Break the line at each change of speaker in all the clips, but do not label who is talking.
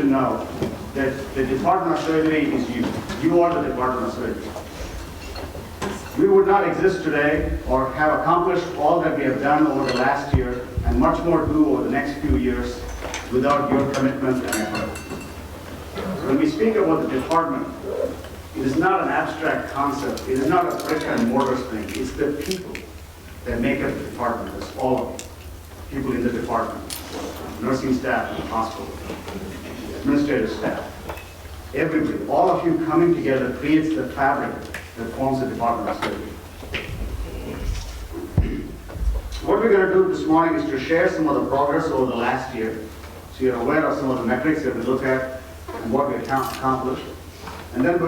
to know that the Department of Surgery is you. You are the Department of Surgery. We would not exist today or have accomplished all that we have done over the last year and much more to do over the next few years without your commitment and effort. When we speak about the department, it is not an abstract concept. It is not a brick and mortar thing. It's the people that make up the department. It's all of it. People in the department, nursing staff in the hospital, administrative staff, everybody, all of you coming together creates the fabric that forms the Department of Surgery. What we're going to do this morning is to share some of the progress over the last year, so you're aware of some of the metrics that we look at and what we accomplished. And then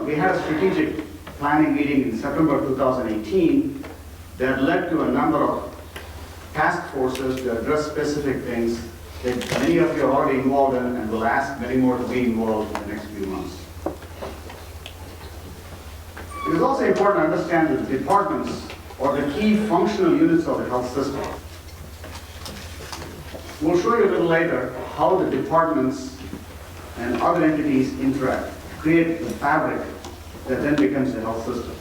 we had a strategic planning meeting in September 2018 that led to a number of task forces to address specific things that many of you are already involved in and will ask many more to be involved in the next few months. It is also important to understand that the departments are the key functional units of the health system. We'll show you a little later how the departments and other entities interact to create the fabric that then becomes the health system.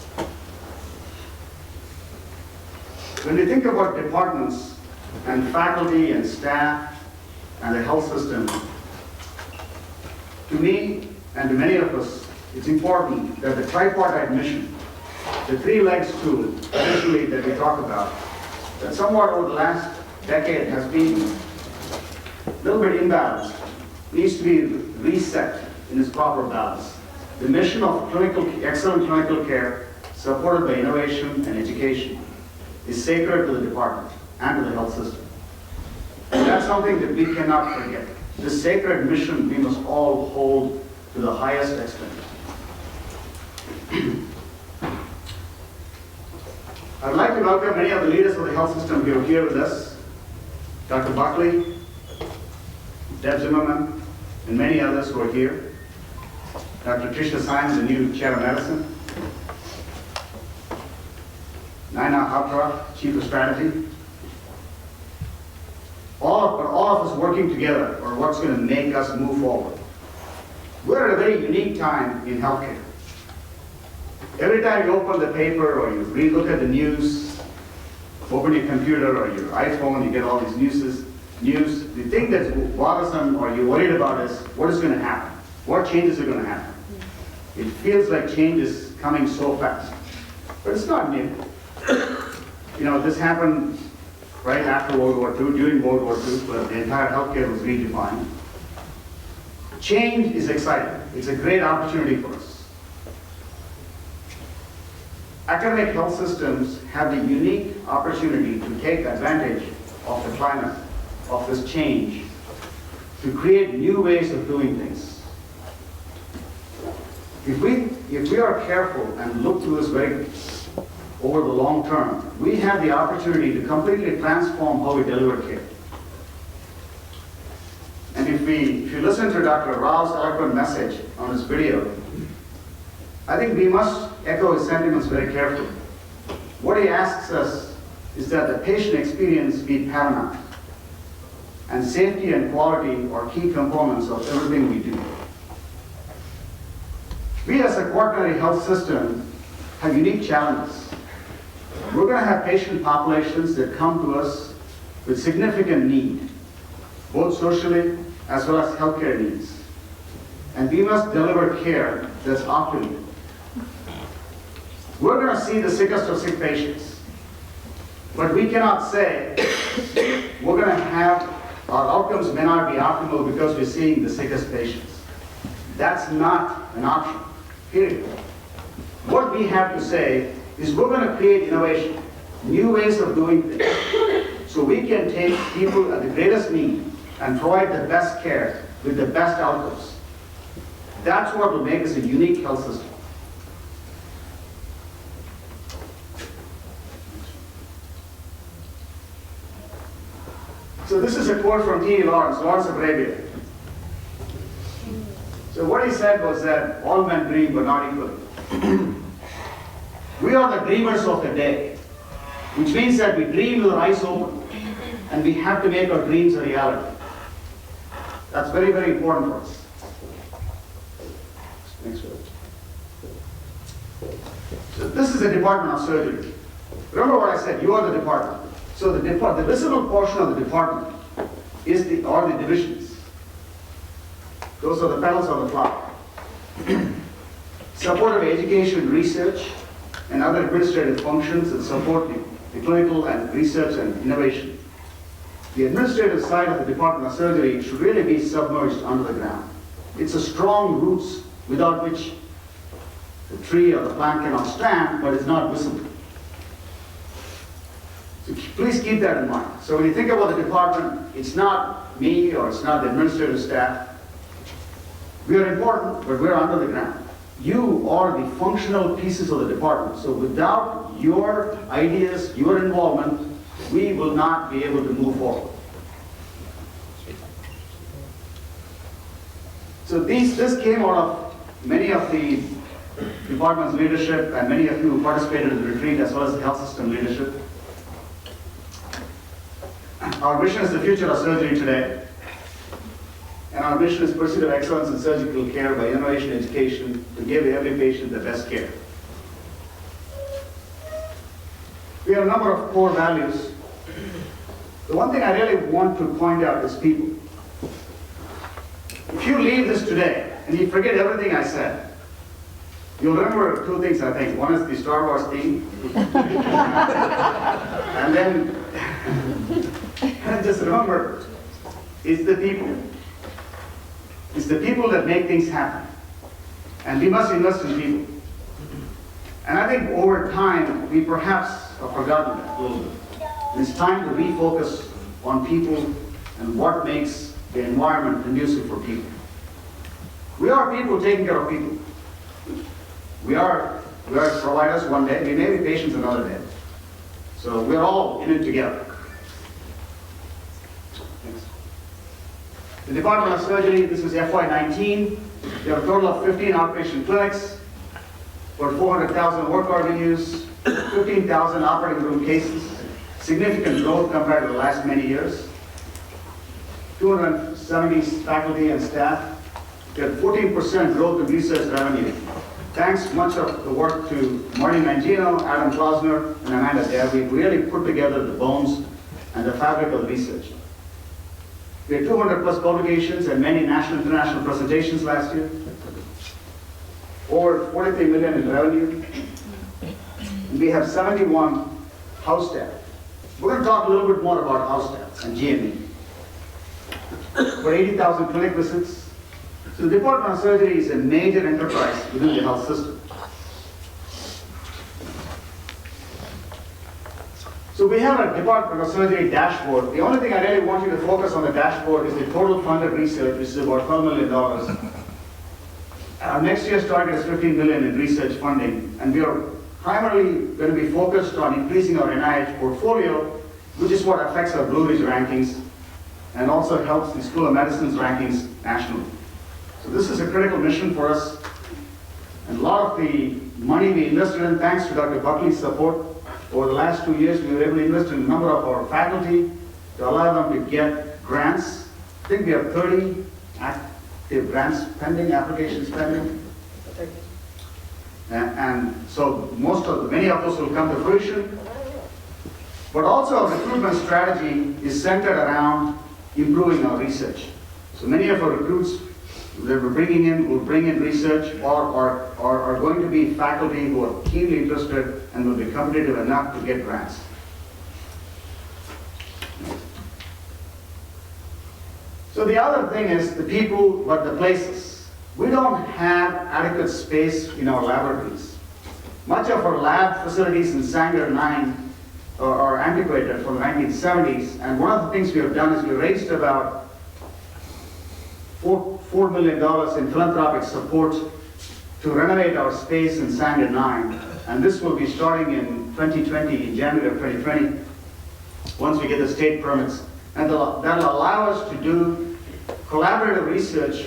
When we think about departments and faculty and staff and the health system, to me and to many of us, it's important that the tripartite mission, the three legs stool, traditionally that we talk about, that somewhat over the last decade has been a little bit imbalanced, needs to be reset in its proper balance. The mission of excellent clinical care, supported by innovation and education, is sacred to the department and to the health system. And that's something that we cannot forget. This sacred mission we must all hold to the highest extent. I would like to welcome many of the leaders of the health system who are here with us. Dr. Buckley, Deb Zimmerman, and many others who are here. Dr. Tricia Symes, the new chair of medicine. Naina Hatra, chief of strategy. All of us working together are what's going to make us move forward. We're at a very unique time in healthcare. Every time you open the paper or you re-look at the news, open your computer or your iPhone, you get all these news. The thing that's bothersome or you're worried about is what is going to happen? What changes are going to happen? It feels like change is coming so fast. But it's not new. You know, this happened right after World War II, during World War II, but the entire healthcare was redefined. Change is exciting. It's a great opportunity for us. Academic health systems have the unique opportunity to take advantage of the climate of this change to create new ways of doing things. If we are careful and look to this very over the long term, we have the opportunity to completely transform how we deliver care. And if you listen to Dr. Rao's eloquent message on this video, I think we must echo his sentiments very carefully. What he asks us is that the patient experience be paramount, and safety and quality are key components of everything we do. We as a quaternary health system have unique challenges. We're going to have patient populations that come to us with significant need, both socially as well as healthcare needs. And we must deliver care that's optimal. We're going to see the sickest of sick patients, but we cannot say we're going to have our outcomes may not be optimal because we're seeing the sickest patients. That's not an option, period. What we have to say is we're going to create innovation, new ways of doing things, so we can take people at the greatest need and provide the best care with the best outcomes. That's what will make us a unique health system. So this is a quote from T. Lawrence of Arabia. So what he said was that all men dream but not equally. We are the dreamers of the day, which means that we dream with our eyes open, and we have to make our dreams a reality. That's very, very important for us. Next one. So this is the Department of Surgery. Remember what I said, you are the department. So the visible portion of the department are the divisions. Those are the petals of the flower. Support of education, research, and other administrative functions that support the clinical and research and innovation. The administrative side of the Department of Surgery should really be submerged under the ground. It's a strong roots without which the tree or the plant cannot stand, but it's not visible. So please keep that in mind. So when you think about the department, it's not me or it's not the administrative staff. We are important, but we're under the ground. You are the functional pieces of the department. So without your ideas, your involvement, we will not be able to move forward. So this came out of many of the department's leadership and many of you who participated in the retreat as well as the health system leadership. Our mission is the future of surgery today. And our mission is pursuit of excellence in surgical care by innovation education to give every patient the best care. We have a number of core values. The one thing I really want to point out is people. If you leave this today and you forget everything I said, you'll remember two things, I think. One is the Star Wars theme. And then just remember, it's the people. It's the people that make things happen. And we must invest in people. And I think over time, we perhaps have forgotten that a little bit. It's time to refocus on people and what makes the environment conducive for people. We are people taking care of people. We are providers one day. We may be patients another day. So we're all in it together. Next. The Department of Surgery, this is FY19. We have a total of 15 outpatient clinics, for 400,000 work order use, 15,000 operating room cases, significant growth compared to the last many years, 270 faculty and staff. We had 14% growth in research revenue. Thanks much of the work to Marty Mangino, Adam Klausner, and Amanda Dare. We really put together the bones and the fabric of the research. We had 200 plus publications and many national and international presentations last year. Over 43 million in revenue. And we have 71 house staff. We're going to talk a little bit more about house staff and GME. For 80,000 clinic visits. So the Department of Surgery is a major enterprise within the health system. So we have a Department of Surgery dashboard. The only thing I really want you to focus on the dashboard is the total funded research, which is about $12 million. Our next year's target is $15 million in research funding, and we are primarily going to be focused on increasing our NIH portfolio, which is what affects our Blue Ridge rankings and also helps the School of Medicine's rankings nationally. So this is a critical mission for us. And a lot of the money we invested in, thanks to Dr. Buckley's support, over the last 2 years, we were able to invest in a number of our faculty to allow them to get grants. I think we have 30 active grants pending, applications pending. And so many of those will come to fruition. But also our recruitment strategy is centered around improving our research. So many of our recruits that we're bringing in will bring in research or are going to be faculty who are keenly interested and will be competitive enough to get grants. So the other thing is the people, but the places. We don't have adequate space in our laboratories. Much of our lab facilities in Sanger 9 are antiquated from the 1970s, and one of the things we have done is we raised about $4 million in philanthropic support to renovate our space in Sanger 9, and this will be starting in 2020, in January of 2020, once we get the state permits. And that'll allow us to do collaborative research,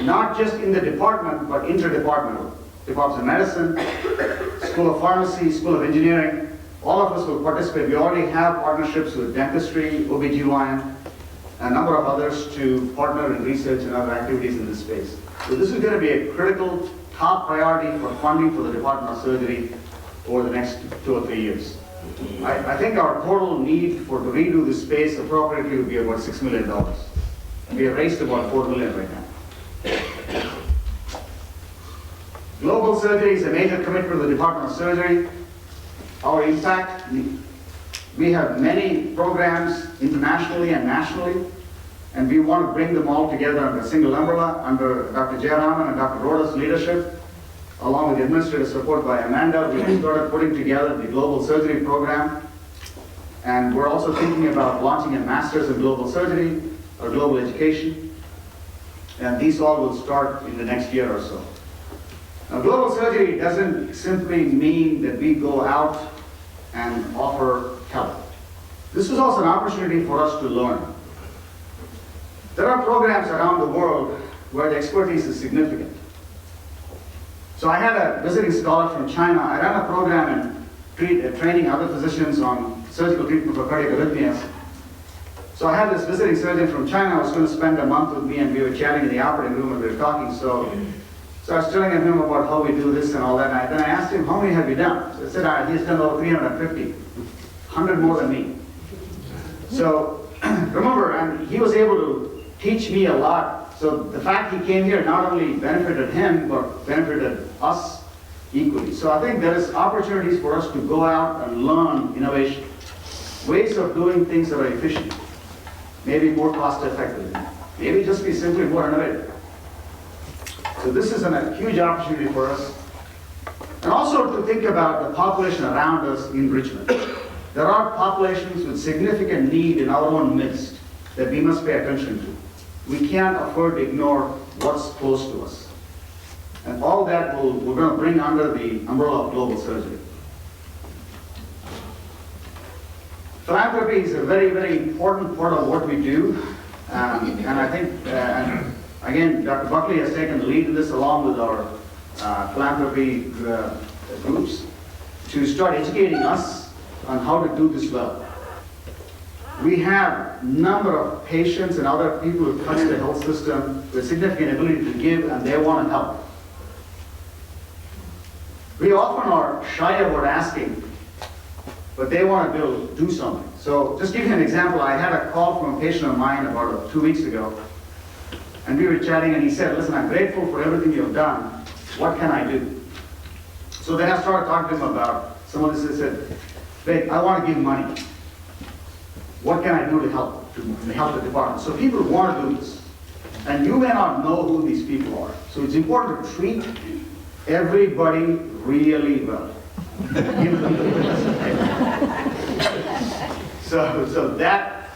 not just in the department, but interdepartmental. Departments of Medicine, School of Pharmacy, School of Engineering, all of us will participate. We already have partnerships with dentistry, OBGYN, a number of others to partner in research and other activities in this space. So this is going to be a critical top priority for funding for the Department of Surgery over the next 2 or 3 years. I think our total need to redo this space appropriately would be about $6 million. We have raised about $4 million right now. Global surgery is a major commitment of the Department of Surgery. Our impact, we have many programs internationally and nationally, and we want to bring them all together under a single umbrella, under Dr. Jayaraman and Dr. Rhoda's leadership, along with the administrative support by Amanda. We started putting together the Global Surgery Program, and we're also thinking about launching a Master's in Global Surgery or Global Education, and these all will start in the next year or so. Now, global surgery doesn't simply mean that we go out and offer help. This is also an opportunity for us to learn. There are programs around the world where the expertise is significant. So I had a visiting scholar from China. I ran a program and training other physicians on surgical treatment for cardiac arrhythmias. So I had this visiting surgeon from China who was going to spend a month with me, and we were chatting in the operating room and we were talking. So I was telling him about how we do this and all that. And then I asked him, how many have you done? So he said, he's done over 350, 100 more than me. So remember, and he was able to teach me a lot. So the fact he came here not only benefited him, but benefited us equally. So I think there is opportunities for us to go out and learn innovation, ways of doing things that are efficient, maybe more cost effective, maybe just be simply more innovative. So this is a huge opportunity for us. And also to think about the population around us in Richmond. There are populations with significant need in our own midst that we must pay attention to. We can't afford to ignore what's close to us. And all that we're going to bring under the umbrella of global surgery. Philanthropy is a very, very important part of what we do. And I think, again, Dr. Buckley has taken the lead in this along with our philanthropy groups to start educating us on how to do this well. We have a number of patients and other people who touch the health system with significant ability to give, and they want to help. We often are shy about asking, but they want to do something. So just give you an example, I had a call from a patient of mine about 2 weeks ago, and we were chatting, and he said, listen, I'm grateful for everything you've done. What can I do? So then I started talking to him about some of this. He said, Vic, I want to give money. What can I do to help the department? So people want to do this. And you may not know who these people are. So it's important to treat everybody really well. Give them the best. So that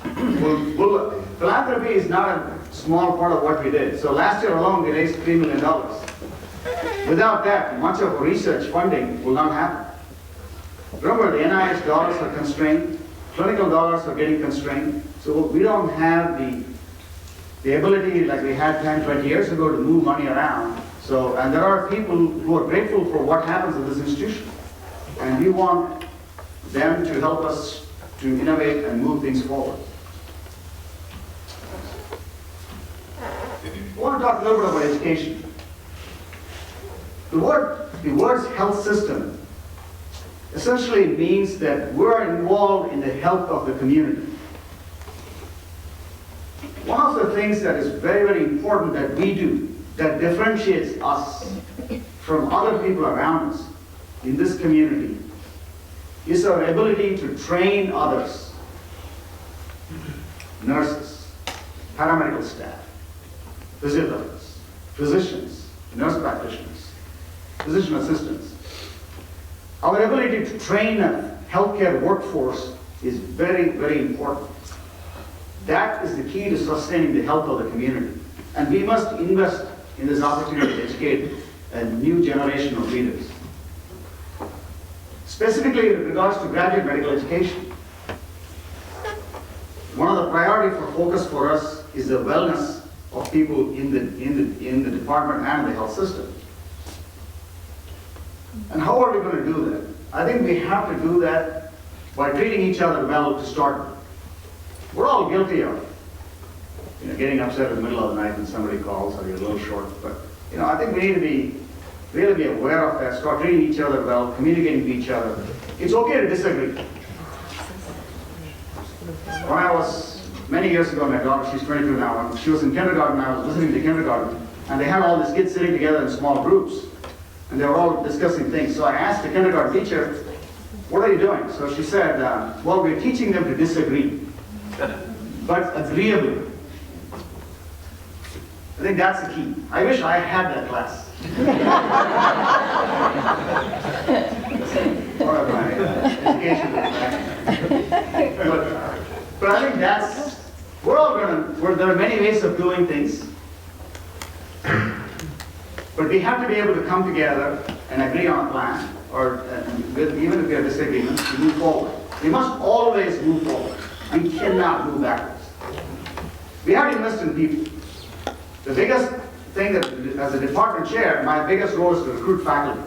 philanthropy is not a small part of what we did. So last year alone we raised $3 million. Without that, much of research funding will not happen. Remember, the NIH dollars are constrained. Clinical dollars are getting constrained. So we don't have the ability like we had 10, 20 years ago to move money around. So, and there are people who are grateful for what happens at this institution. And we want them to help us to innovate and move things forward. I want to talk a little bit about education. The words health system essentially means that we're involved in the health of the community. One of the things that is very, very important that we do, that differentiates us from other people around us in this community, is our ability to train others, nurses, paramedical staff, physiotherapists, physicians, nurse practitioners, physician assistants. Our ability to train a healthcare workforce is very, very important. That is the key to sustaining the health of the community. And we must invest in this opportunity to educate a new generation of leaders. Specifically in regards to graduate medical education, one of the priority for focus for us is the wellness of people in the department and the health system. And how are we going to do that? I think we have to do that by treating each other well to start with. We're all guilty of getting upset in the middle of the night when somebody calls or you're a little short. But I think we need to be really be aware of that, start treating each other well, communicating to each other. It's okay to disagree. When I was, many years ago, my daughter, she's 22 now, and she was in kindergarten, I was visiting the kindergarten, and they had all these kids sitting together in small groups, and they were all discussing things. So I asked the kindergarten teacher, what are you doing? So she said, well, we're teaching them to disagree, but agreeably. I think that's the key. I wish I had that class. Part of my education. But I think that's, there are many ways of doing things. But we have to be able to come together and agree on a plan, or even if we have disagreements, to move forward. We must always move forward. We cannot move backwards. We have to invest in people. The biggest thing that, as a department chair, my biggest role is to recruit faculty.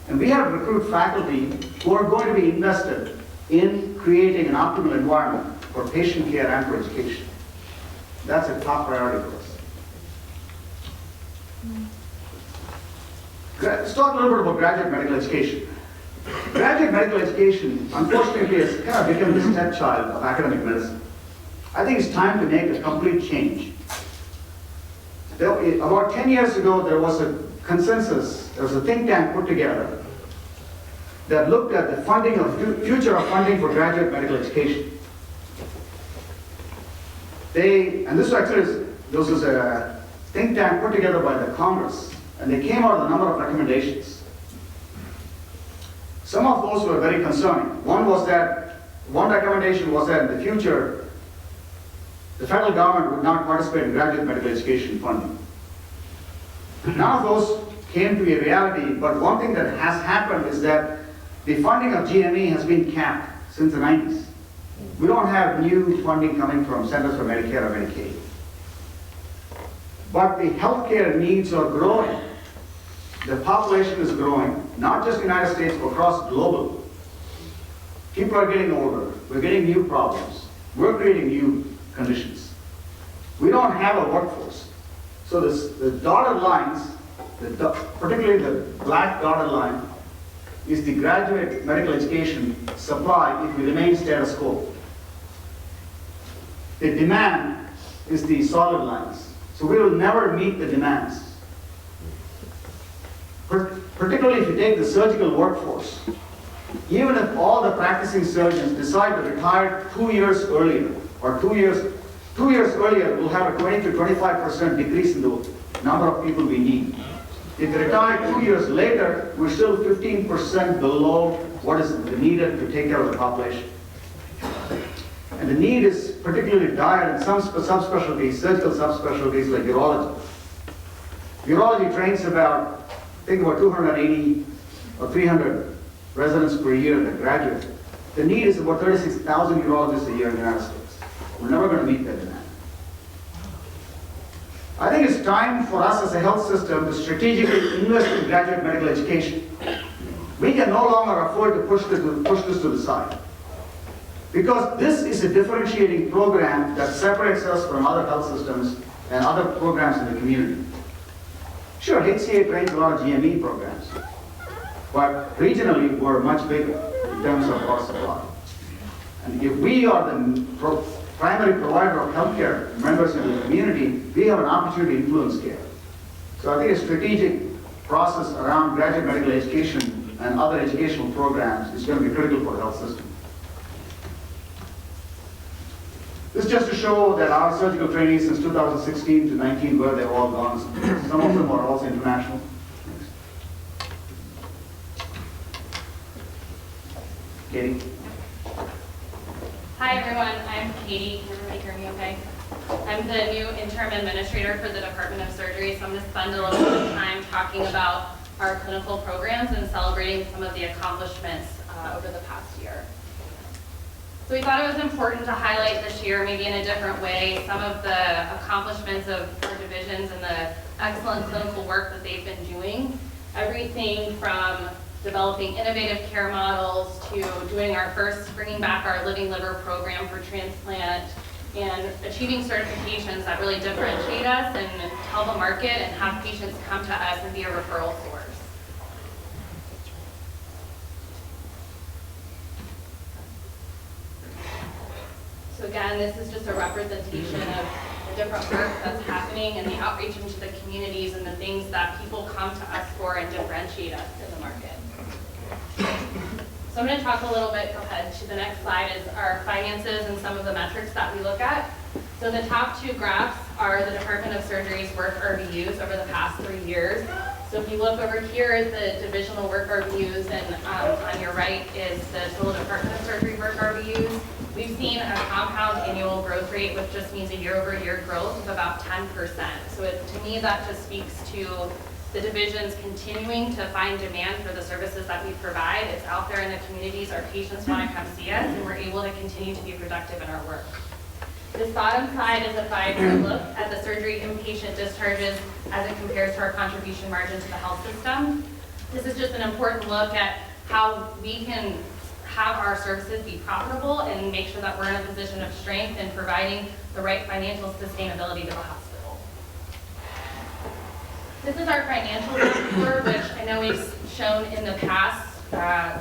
And we have to recruit faculty who are going to be invested in creating an optimal environment for patient care and for education. That's a top priority for us. Let's talk a little bit about graduate medical education. Graduate medical education, unfortunately, has kind of become the stepchild of academic medicine. I think it's time to make a complete change. About 10 years ago, there was a consensus, there was a think tank put together that looked at the funding of future of funding for graduate medical education. And this was a think tank put together by the Congress, and they came out with a number of recommendations. Some of those were very concerning. One recommendation was that in the future, the federal government would not participate in graduate medical education funding. None of those came to be a reality, but one thing that has happened is that the funding of GME has been capped since the 90s. We don't have new funding coming from Centers for Medicare or Medicaid. But the healthcare needs are growing. The population is growing, not just in the United States, but across globally. People are getting older. We're getting new problems. We're creating new conditions. We don't have a workforce. So the dotted lines, particularly the black dotted line, is the graduate medical education supply if we remain status quo. The demand is the solid lines. So we will never meet the demands. Particularly if you take the surgical workforce, even if all the practicing surgeons decide to retire 2 years earlier, or 2 years earlier, we'll have a 20 to 25% decrease in the number of people we need. If they retire 2 years later, we're still 15% below what is needed to take care of the population. And the need is particularly dire in some subspecialties, surgical subspecialties like urology. Urology trains about, think about 280 or 300 residents per year that graduate. The need is about 36,000 urologists a year in the United States. We're never going to meet that demand. I think it's time for us as a health system to strategically invest in graduate medical education. We can no longer afford to push this to the side. Because this is a differentiating program that separates us from other health systems and other programs in the community. Sure, HCA trains a lot of GME programs, but regionally we're much bigger in terms of our supply. And if we are the primary provider of healthcare members in the community, we have an opportunity to influence care. So I think a strategic process around graduate medical education and other educational programs is going to be critical for the health system. This is just to show that our surgical trainees since 2016 to 19, where they've all gone. Some of them are also international. Next. Katie.
Hi everyone, I'm Katie. Can everybody hear me okay? I'm the new interim administrator for the Department of Surgery, so I'm going to spend a little bit of time talking about our clinical programs and celebrating some of the accomplishments over the past year. So we thought it was important to highlight this year, maybe in a different way, some of the accomplishments of our divisions and the excellent clinical work that they've been doing. Everything from developing innovative care models to bringing back our living liver program for transplant and achieving certifications that really differentiate us and tell the market and have patients come to us and be a referral source. again, this is just a representation of the different work that's happening and the outreach into the communities and the things that people come to us for and differentiate us in the market. So I'm going to talk a little bit, go ahead to the next slide, is our finances and some of the metrics that we look at. So the top two graphs are the Department of Surgery's work RVUs over the past 3 years. So if you look over here is the divisional work RVUs, and on your right is the total Department of Surgery work RVUs. We've seen a compound annual growth rate, which just means a year-over-year growth of about 10%. So to me, that just speaks to the divisions continuing to find demand for the services that we provide. It's out there in the communities. Our patients want to come see us, and we're able to continue to be productive in our work. This bottom side is a 5-year look at the surgery inpatient discharges as it compares to our contribution margin to the health system. This is just an important look at how we can have our services be profitable and make sure that we're in a position of strength in providing the right financial sustainability to the hospital. This is our financial dashboard, which I know we've shown in the past.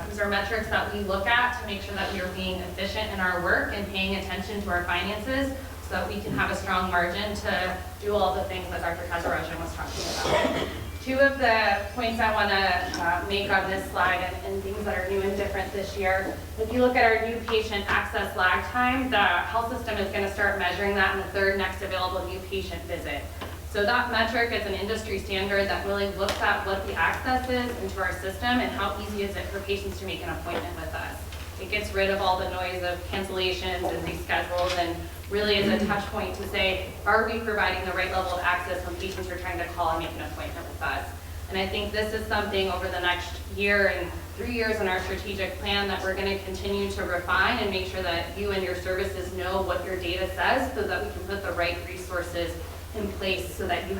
These are metrics that we look at to make sure that we are being efficient in our work and paying attention to our finances so that we can have a strong margin to do all the things that Dr. Kasarajan was talking about. Two of the points I want to make on this slide and things that are new and different this year. If you look at our new patient access lag time, the health system is going to start measuring that in the third next available new patient visit. So that metric is an industry standard that really looks at what the access is into our system and how easy is it for patients to make an appointment with us. It gets rid of all the noise of cancellations and reschedules and really is a touch point to say, are we providing the right level of access when patients are trying to call and make an appointment with us? And I think this is something over the next year and 3 years in our strategic plan that we're going to continue to refine and make sure that you and your services know what your data says so that we can put the right resources in place so that your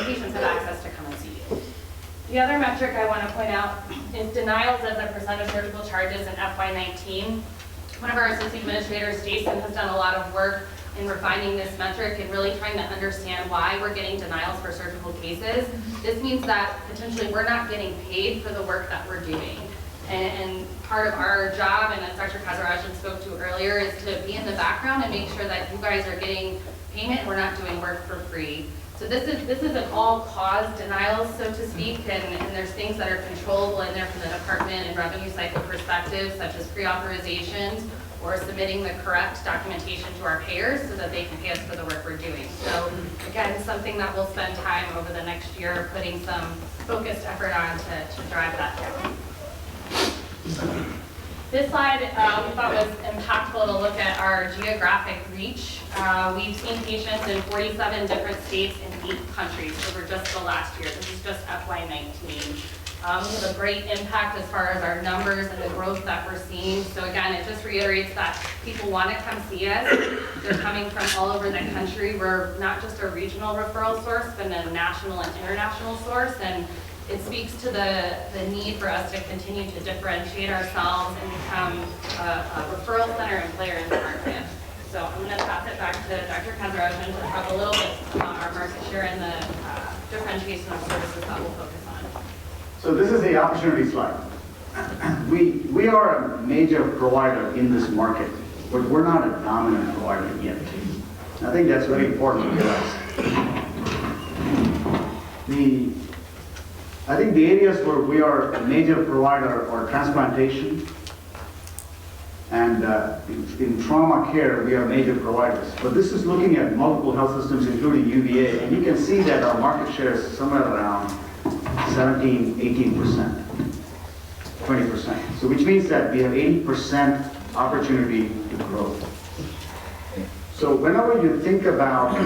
patients have access to come and see you. The other metric I want to point out is denials as a percent of surgical charges in FY19. One of our assistant administrators, Jason, has done a lot of work in refining this metric and really trying to understand why we're getting denials for surgical cases. This means that potentially we're not getting paid for the work that we're doing. And part of our job, and as Dr. Kasarajan spoke to earlier, is to be in the background and make sure that you guys are getting payment and we're not doing work for free. So this is an all-cause denial, so to speak, and there's things that are controllable in there from the department and revenue cycle perspective, such as pre-authorizations or submitting the correct documentation to our payers so that they can pay us for the work we're doing. So again, something that we'll spend time over the next year putting some focused effort on to drive that down. This slide we thought was impactful to look at our geographic reach. We've seen patients in 47 different states in 8 countries over just the last year. This is just FY19. We have a great impact as far as our numbers and the growth that we're seeing. So again, it just reiterates that people want to come see us. They're coming from all over the country. We're not just a regional referral source, but a national and international source. And it speaks to the need for us to continue to differentiate ourselves and become a referral center and player in the market. So I'm going to pass it back to Dr. Kasarajan to talk a little bit about our market share and the differentiation of services that we'll focus on.
So this is the opportunity slide. We are a major provider in this market, but we're not a dominant provider yet. I think that's very important to realize. I think the areas where we are a major provider are transplantation, and in trauma care, we are major providers. But this is looking at multiple health systems, including UVA, and you can see that our market share is somewhere around 17, 18%, 20%. So which means that we have 80% opportunity to grow. So whenever you think about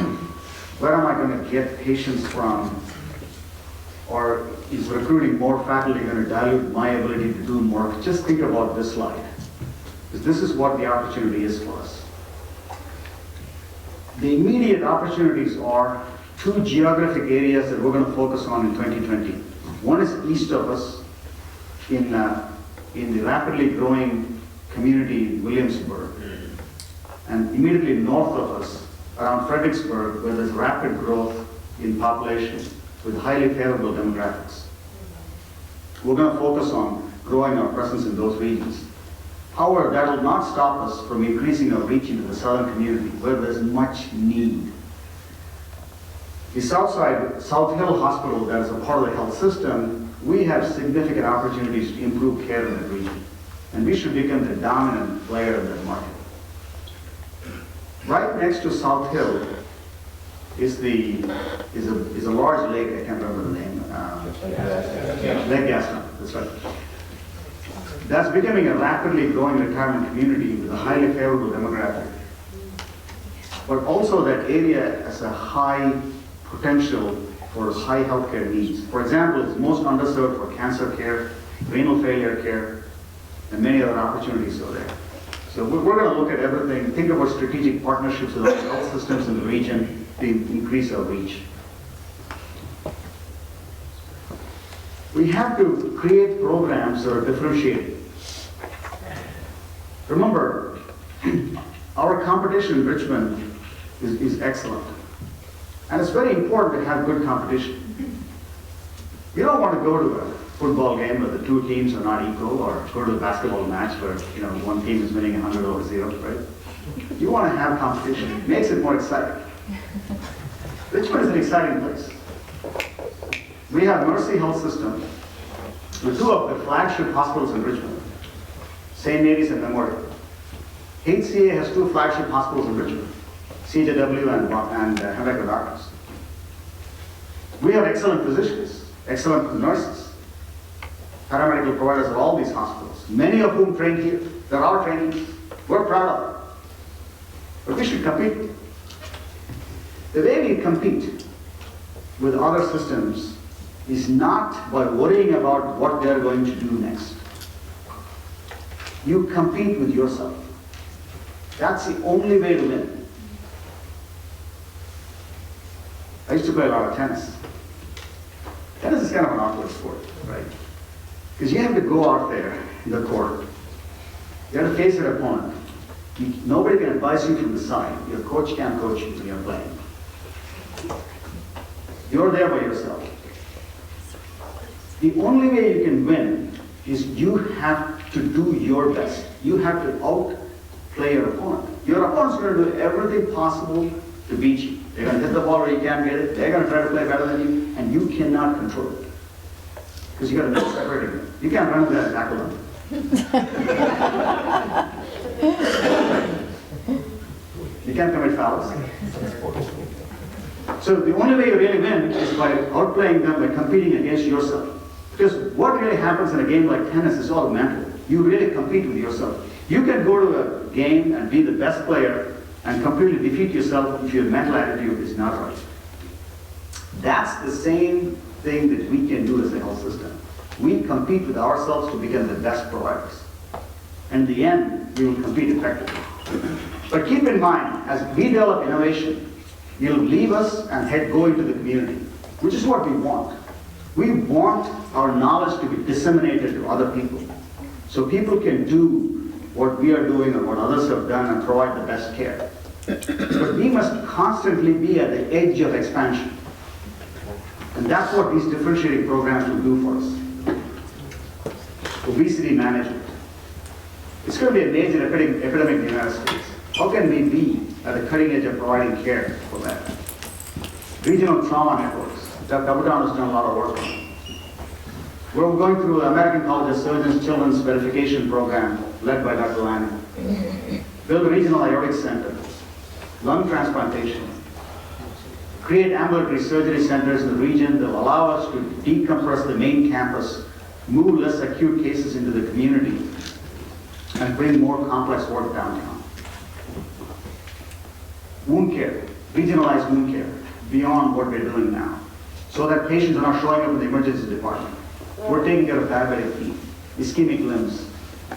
where am I going to get patients from, or is recruiting more faculty going to dilute my ability to do more, just think about this slide. Because this is what the opportunity is for us. The immediate opportunities are 2 geographic areas that we're going to focus on in 2020. One is east of us in the rapidly growing community in Williamsburg, and immediately north of us around Fredericksburg, where there's rapid growth in population with highly favorable demographics. We're going to focus on growing our presence in those regions. However, that will not stop us from increasing our reach into the southern community where there's much need. The South Hill Hospital, that is a part of the health system, we have significant opportunities to improve care in that region. And we should become the dominant player in that market. Right next to South Hill is a large lake, I can't remember the name. Lake Gaston, that's right. That's becoming a rapidly growing retirement community with a highly favorable demographic. But also that area has a high potential for high healthcare needs. For example, it's most underserved for cancer care, renal failure care, and many other opportunities are there. So we're going to look at everything, think about strategic partnerships with other health systems in the region to increase our reach. We have to create programs that are differentiated. Remember, our competition in Richmond is excellent. And it's very important to have good competition. You don't want to go to a football game where the two teams are not equal, or go to a basketball match where one team is winning 100-0, right? You want to have competition. It makes it more exciting. Richmond is an exciting place. We have Mercy Health System with two of the flagship hospitals in Richmond, St. Mary's and Memorial. HCA has two flagship hospitals in Richmond, CJW and Henrico Doctors. We have excellent physicians, excellent nurses, paramedical providers at all these hospitals, many of whom train here. They're our trainees. We're proud of them. But we should compete. The way we compete with other systems is not by worrying about what they're going to do next. You compete with yourself. That's the only way to win. I used to play a lot of tennis. Tennis is kind of an awkward sport, right? Because you have to go out there in the court. You have to face your opponent. Nobody can advise you from the side. Your coach can't coach you when you're playing. You're there by yourself. The only way you can win is you have to do your best. You have to outplay your opponent. Your opponent's going to do everything possible to beat you. They're going to hit the ball where you can't get it. They're going to try to play better than you, and you cannot control it. Because you got to know separating them. You can't run with that and tackle them. You can't commit fouls. So the only way you really win is by outplaying them, by competing against yourself. Because what really happens in a game like tennis is all mental. You really compete with yourself. You can go to a game and be the best player and completely defeat yourself if your mental attitude is not right. That's the same thing that we can do as a health system. We compete with ourselves to become the best providers. And in the end, we will compete effectively. But keep in mind, as we develop innovation, you'll leave us and go into the community, which is what we want. We want our knowledge to be disseminated to other people, so people can do what we are doing or what others have done and provide the best care. But we must constantly be at the edge of expansion. And that's what these differentiating programs will do for us. Obesity management. It's going to be a major epidemic in the United States. How can we be at the cutting edge of providing care for that? Regional trauma networks. Dr. Abudan has done a lot of work on it. We're going through the American College of Surgeons Children's Verification Program, led by Dr. Lanning. Build a regional aortic center, lung transplantation, create ambulatory surgery centers in the region that will allow us to decompress the main campus, move less acute cases into the community, and bring more complex work downtown. Wound care, regionalized wound care, beyond what we're doing now, so that patients are not showing up in the emergency department. We're taking care of diabetic feet, ischemic limbs,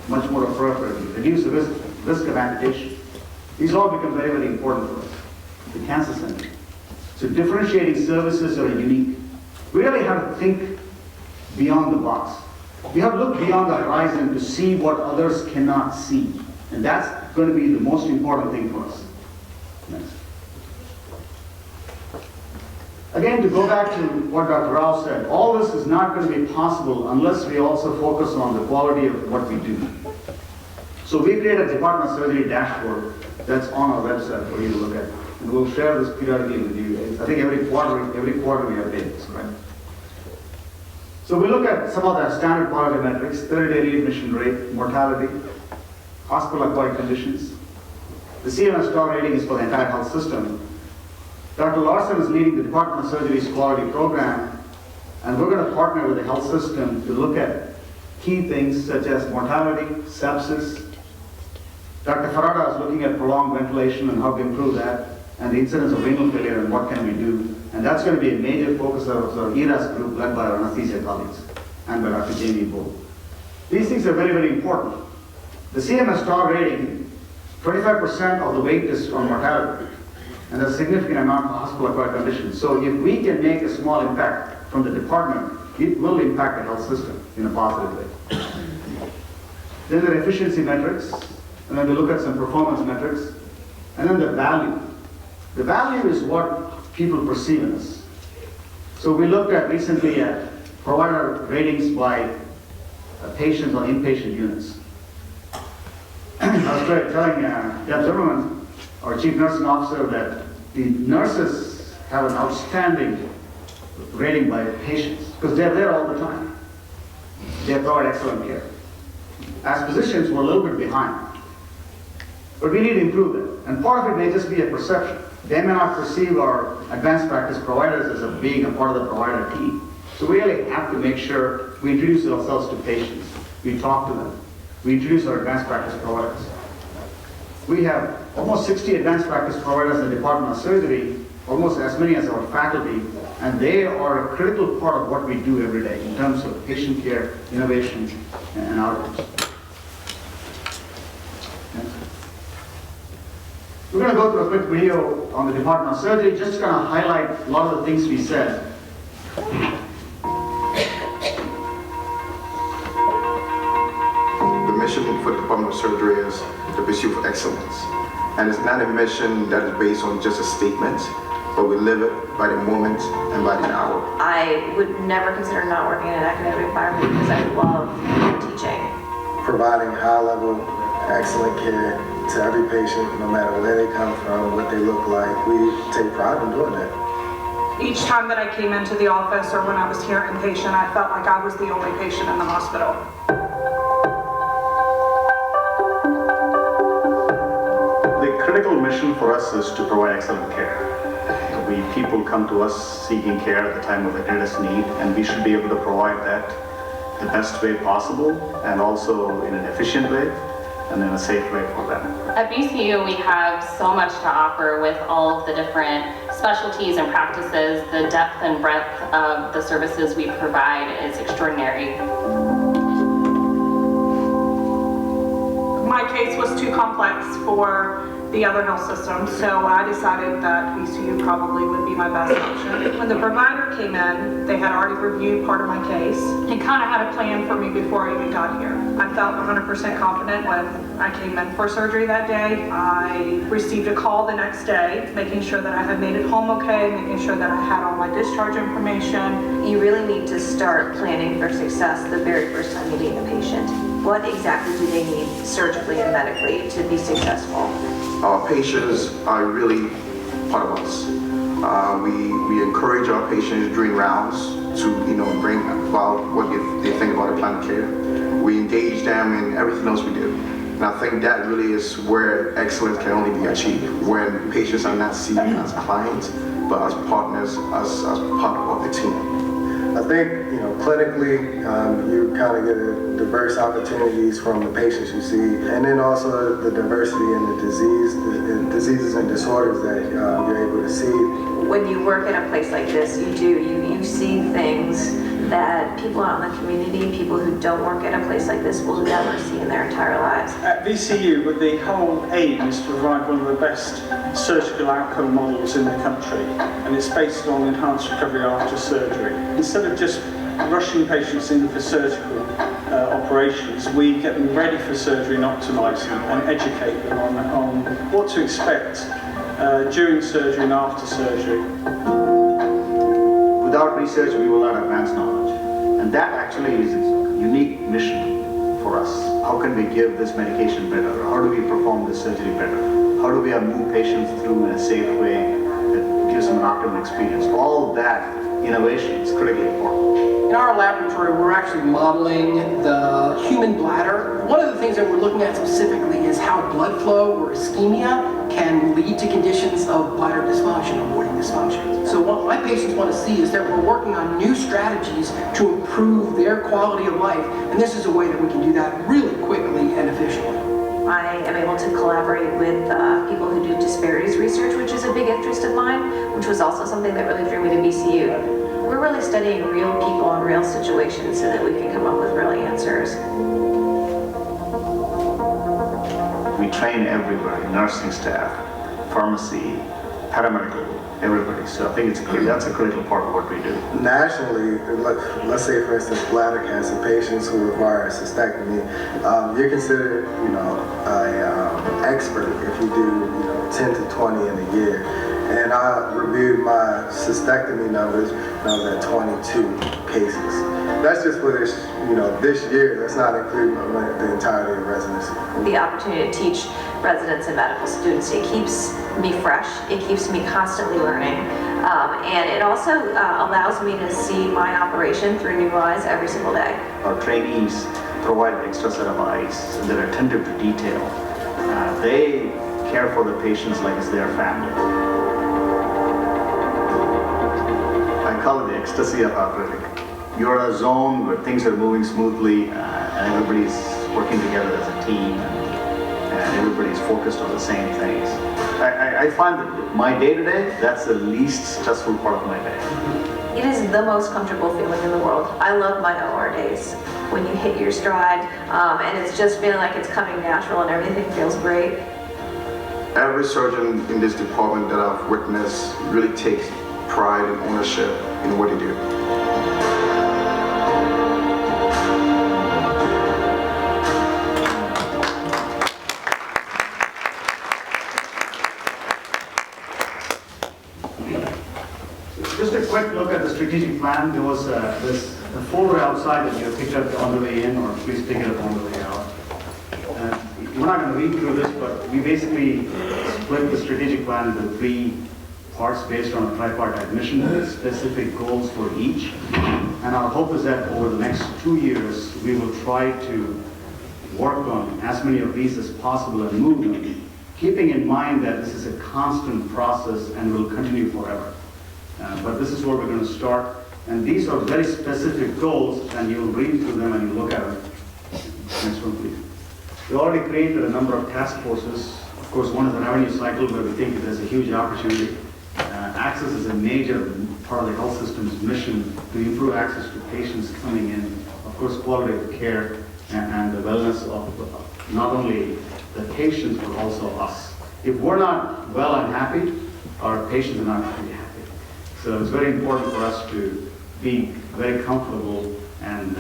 much more appropriately, reduce the risk of amputation. These all become very, very important for us. The cancer center. So differentiating services are unique. We really have to think beyond the box. We have to look beyond the horizon to see what others cannot see. And that's going to be the most important thing for us. Next. Again, to go back to what Dr. Rao said, all this is not going to be possible unless we also focus on the quality of what we do. So we created a Department of Surgery dashboard that's on our website for you to look at. And we'll share this periodically with you. I think every quarter we update this, right? So we look at some of the standard quality metrics: 30-day readmission rate, mortality, hospital-acquired conditions. The CMS star rating is for the entire health system. Dr. Larson is leading the Department of Surgery's quality program, and we're going to partner with the health system to look at key things such as mortality, sepsis. Dr. Farada is looking at prolonged ventilation and how to improve that, and the incidence of renal failure and what can we do. And that's going to be a major focus of our ERAS group led by our anesthesia colleagues and by Dr. Jamie Bull. These things are very, very important. The CMS star rating, 25% of the weight is on mortality, and there's a significant amount of hospital-acquired conditions. So if we can make a small impact from the department, it will impact the health system in a positive way. Then there are efficiency metrics, and then we look at some performance metrics, and then the value. The value is what people perceive in us. So we looked at recently at provider ratings by patients on inpatient units. I was telling Deb Zimmerman, our chief nursing officer, that the nurses have an outstanding rating by patients because they're there all the time. They provide excellent care. As physicians, we're a little bit behind. But we need to improve it. And part of it may just be a perception. They may not perceive our advanced practice providers as being a part of the provider team. So we really have to make sure we introduce ourselves to patients. We talk to them. We introduce our advanced practice providers. We have almost 60 advanced practice providers in the Department of Surgery, almost as many as our faculty, and they are a critical part of what we do every day in terms of patient care, innovation, and outcomes. We're going to go through a quick video on the Department of Surgery, just going to highlight a lot of the things we said.
The mission for the Department of Surgery is the pursuit of excellence. And it's not a mission that is based on just a statement, but we live it by the moment and by the hour.
I would never consider not working in an academic environment because I love teaching.
Providing high-level, excellent care to every patient, no matter where they come from, what they look like. We take pride in doing that.
Each time that I came into the office or when I was here inpatient, I felt like I was the only patient in the hospital.
The critical mission for us is to provide excellent care. People come to us seeking care at the time of the greatest need, and we should be able to provide that the best way possible, and also in an efficient way, and in a safe way for them.
At BCU, we have so much to offer with all of the different specialties and practices. The depth and breadth of the services we provide is extraordinary.
My case was too complex for the other health systems, so I decided that BCU probably would be my best option. When the provider came in, they had already reviewed part of my case and kind of had a plan for me before I even got here. I felt 100% confident when I came in for surgery that day. I received a call the next day, making sure that I had made it home okay, making sure that I had all my discharge information.
You really need to start planning for success the very first time you meet a patient. What exactly do they need surgically and medically to be successful?
Our patients are really part of us. We encourage our patients during rounds to bring about what they think about the plan of care. We engage them in everything else we do. And I think that really is where excellence can only be achieved, when patients are not seen as clients, but as partners, as part of the team.
I think, clinically, you kind of get diverse opportunities from the patients you see, and then also the diversity in the diseases and disorders that you're able to see.
When you work in a place like this, you see things that people out in the community, people who don't work in a place like this, will never see in their entire lives.
At VCU, but the whole aim is to provide one of the best surgical outcome models in the country, and it's based on enhanced recovery after surgery. Instead of just rushing patients in for surgical operations, we get them ready for surgery and optimise them and educate them on what to expect during surgery and after surgery.
Without research, we will not advance knowledge. And that actually is a unique mission for us. how can we give this medication better? How do we perform this surgery better? How do we move patients through in a safe way that gives them an optimal experience? All that innovation is critically important.
In our laboratory, we're actually modeling the human bladder. One of the things that we're looking at specifically is how blood flow or ischemia can lead to conditions of bladder dysfunction, avoiding dysfunction. So what my patients want to see is that we're working on new strategies to improve their quality of life, and this is a way that we can do that really quickly and efficiently.
I am able to collaborate with people who do disparities research, which is a big interest of mine, which was also something that really drew me to VCU. We're really studying real people and real situations so that we can come up with real answers.
We train everybody, nursing staff, pharmacy, paramedical, everybody. So I think that's a critical part of what we do.
Nationally, let's say for instance bladder cancer patients who require a cystectomy, you're considered, an expert if you do, 10 to 20 in a year. And I reviewed my cystectomy numbers, and I was at 22 cases. That's just for this, this year. That's not including the entirety of residency.
The opportunity to teach residents and medical students, it keeps me fresh, it keeps me constantly learning, and it also allows me to see my operation through new eyes every single day.
Our trainees provide an extra set of eyes, and they're attentive to detail. They care for the patients like it's their family. I call it the ecstasy of operating. You're in a zone where things are moving smoothly, and everybody's working together as a team, and everybody's focused on the same things. I find that my day-to-day, that's the least stressful part of my day.
It is the most comfortable feeling in the world. I love my OR days. When you hit your stride, and it's just feeling like it's coming natural and everything feels great.
Every surgeon in this department that I've witnessed really takes pride and ownership in what they do.
Just a quick look at the strategic plan. There was the folder outside that you picked up on the way in, or please pick it up on the way out. We're not going to read through this, but we basically split the strategic plan into 3 parts based on a tripartite mission with specific goals for each. And our hope is that over the next 2 years, we will try to work on as many of these as possible and move them, keeping in mind that this is a constant process and will continue forever. But this is where we're going to start. And these are very specific goals, and you'll read through them and you look at them. Next one, please. We already created a number of task forces. Of course, one is the revenue cycle, where we think there's a huge opportunity. Access is a major part of the health system's mission to improve access to patients coming in. Of course, quality of care and the wellness of not only the patients, but also us. If we're not well and happy, our patients are not going to be happy. So it's very important for us to be very comfortable and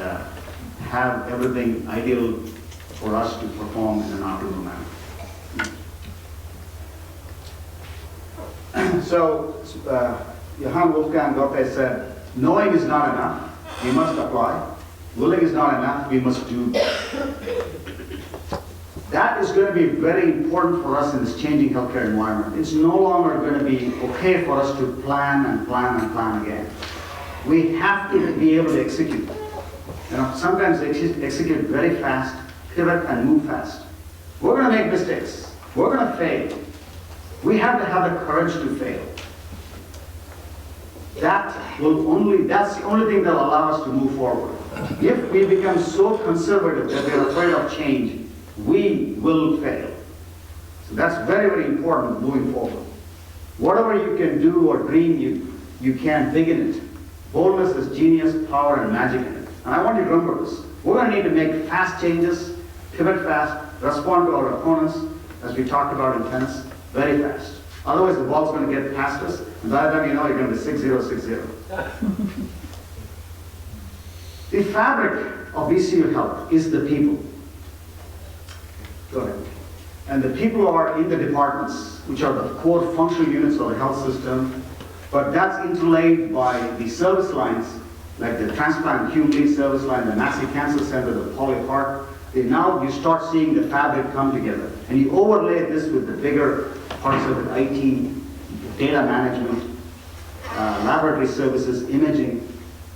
have everything ideal for us to perform in an optimal manner. So, Johann Wolfgang Goethe said, knowing is not enough, we must apply. Willing is not enough, we must do. That is going to be very important for us in this changing healthcare environment. It's no longer going to be okay for us to plan and plan and plan again. We have to be able to execute. Sometimes execute very fast, pivot and move fast. We're going to make mistakes. We're going to fail. We have to have the courage to fail. That's the only thing that will allow us to move forward. If we become so conservative that we're afraid of change, we will fail. So that's very, very important moving forward. Whatever you can do or dream, you can dig in it. Boldness is genius, power, and magic in it. And I want you to remember this. We're going to need to make fast changes, pivot fast, respond to our opponents, as we talked about in tennis, very fast. Otherwise, the ball's going to get past us, and by the time you know, you're going to be 6-0, 6-0. The fabric of VCU Health is the people. Go ahead. And the people are in the departments, which are the core functional units of the health system, but that's interlaid by the service lines, like the transplant human service line, the Massey Cancer Center, the Poly Park now you start seeing the fabric come together. And you overlay this with the bigger parts of it, IT, data management, laboratory services, imaging,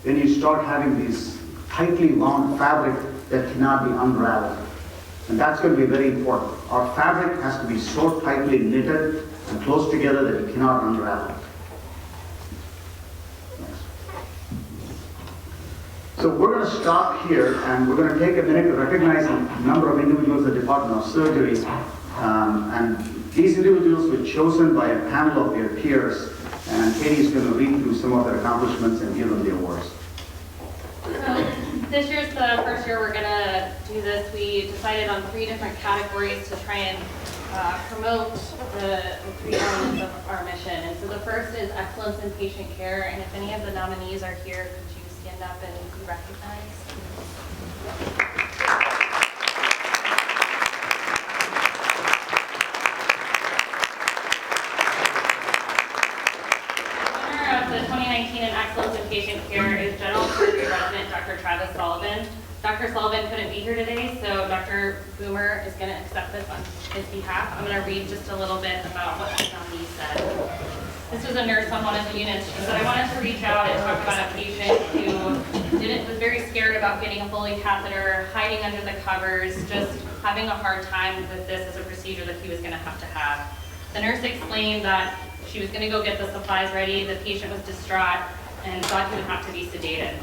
then you start having these tightly wound fabric that cannot be unraveled. And that's going to be very important. Our fabric has to be so tightly knitted and close together that it cannot unravel. So we're going to stop here, and we're going to take a minute to recognize a number of individuals at the Department of Surgery. And these individuals were chosen by a panel of their peers, and Katie is going to read through some of their accomplishments and give them the awards.
So this year's the first year we're going to do this. We decided on 3 different categories to try and promote the 3 elements of our mission. And so the first is excellence in patient care, and if any of the nominees are here, could you stand up and be recognized? The winner of the 2019 in Excellence in Patient Care is General Surgery Resident Dr. Travis Sullivan. Dr. Sullivan couldn't be here today, so Dr. Boomer is going to accept this on his behalf. I'm going to read just a little bit about what the nominee said. This was a nurse on one of the units. She said, I wanted to reach out and talk about a patient who was very scared about getting a Foley catheter, hiding under the covers, just having a hard time with this as a procedure that he was going to have. The nurse explained that she was going to go get the supplies ready. The patient was distraught and thought he would have to be sedated.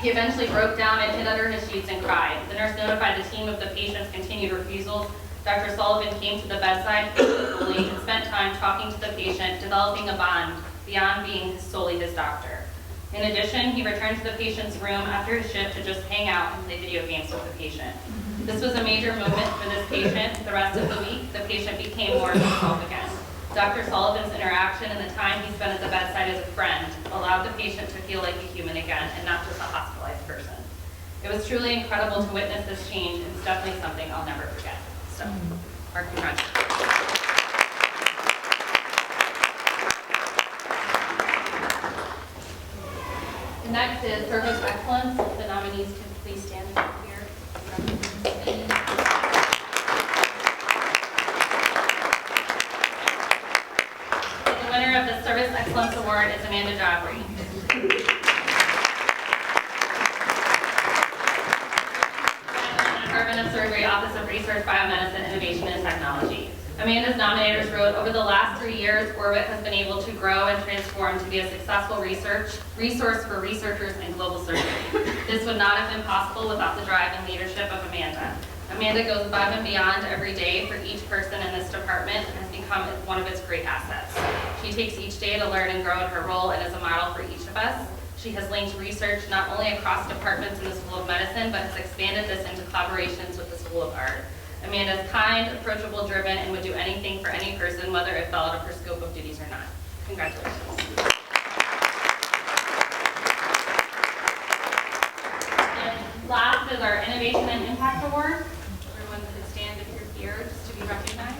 He eventually broke down and hid under his sheets and cried. The nurse notified the team of the patient's continued refusals. Dr. Sullivan came to the bedside peacefully and spent time talking to the patient, developing a bond beyond being solely his doctor. In addition, he returned to the patient's room after his shift to just hang out and play video games with the patient. This was a major moment for this patient. The rest of the week, the patient became more himself again. Dr. Sullivan's interaction and the time he spent at the bedside as a friend allowed the patient to feel like a human again and not just a hospitalized person. It was truly incredible to witness this change, and it's definitely something I'll never forget. So, our congratulations. Next is Service Excellence. The nominees can please stand up here. The winner of the Service Excellence Award is Amanda Jabri. Department of Surgery, Office of Research, Biomedicine, Innovation, and Technology. Amanda's nominators wrote, over the last 3 years, Orbit has been able to grow and transform to be a successful resource for researchers in global surgery. This would not have been possible without the drive and leadership of Amanda. Amanda goes above and beyond every day for each person in this department and has become one of its great assets. She takes each day to learn and grow in her role and is a model for each of us. She has linked research not only across departments in the School of Medicine, but has expanded this into collaborations with the School of Art. Amanda is kind, approachable, driven, and would do anything for any person, whether it fell out of her scope of duties or not. Congratulations. And last is our Innovation and Impact Award. Everyone could stand if you're here just to be recognized.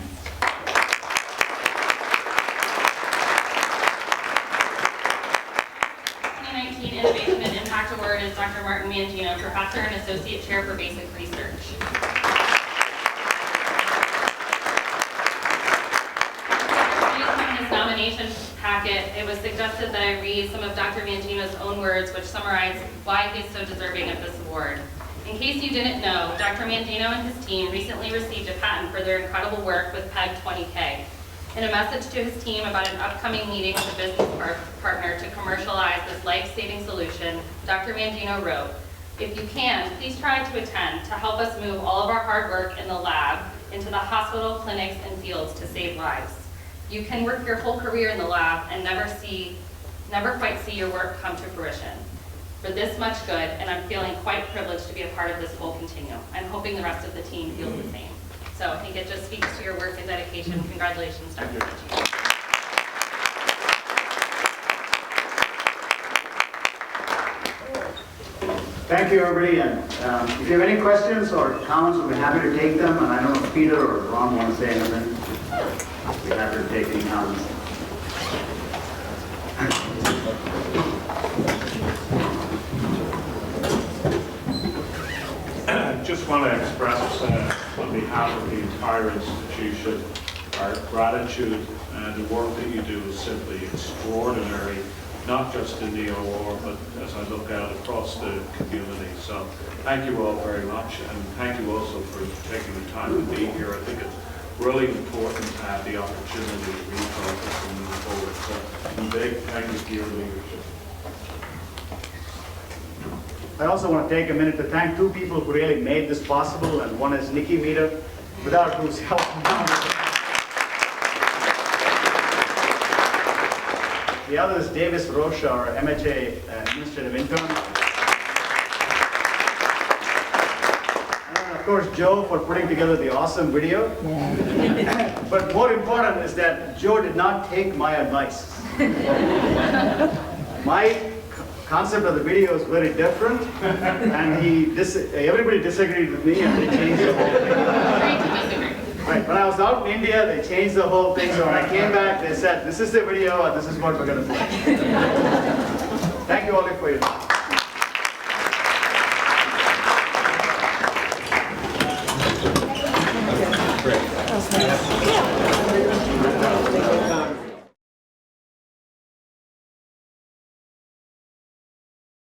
Innovation and Impact Award is Dr. Martin Mangino, Professor and Associate Chair for Basic Research. In this nomination packet, it was suggested that I read some of Dr. Mangino's own words, which summarize why he's so deserving of this award. In case you didn't know, Dr. Mangino and his team recently received a patent for their incredible work with PEG 20K. In a message to his team about an upcoming meeting with a business partner to commercialize this life-saving solution, Dr. Mangino wrote, if you can, please try to attend to help us move all of our hard work in the lab into the hospital, clinics, and fields to save lives. You can work your whole career in the lab and never quite see your work come to fruition. For this much good, and I'm feeling quite privileged to be a part of this whole continuum. I'm hoping the rest of the team feels the same. So I think it just speaks to your work and dedication. Congratulations, Dr. Mangino.
Thank you, everybody. And if you have any questions or comments, we'll be happy to take them. And I don't know if Peter or Ron want to say anything. We'll be happy to take any comments.
Just want to express on behalf of the entire institution our gratitude. The work that you do is simply extraordinary, not just in the OR, but as I look out across the community. So thank you all very much, and thank you also for taking the time to be here. I think it's really important to have the opportunity to refocus and move forward. So a big thank you for your leadership.
I also want to take a minute to thank two people who really made this possible, and one is Nikki Meter, without whose help. The other is Davis Rocha, our MHA administrative intern. And of course, Joe for putting together the awesome video. But more important is that Joe did not take my advice. My concept of the video is very different, and everybody disagreed with me, and they changed the whole thing. Right, when I was out in India, they changed the whole thing, so when I came back, they said, this is the video, and this is what we're going to play. Thank you all for your time.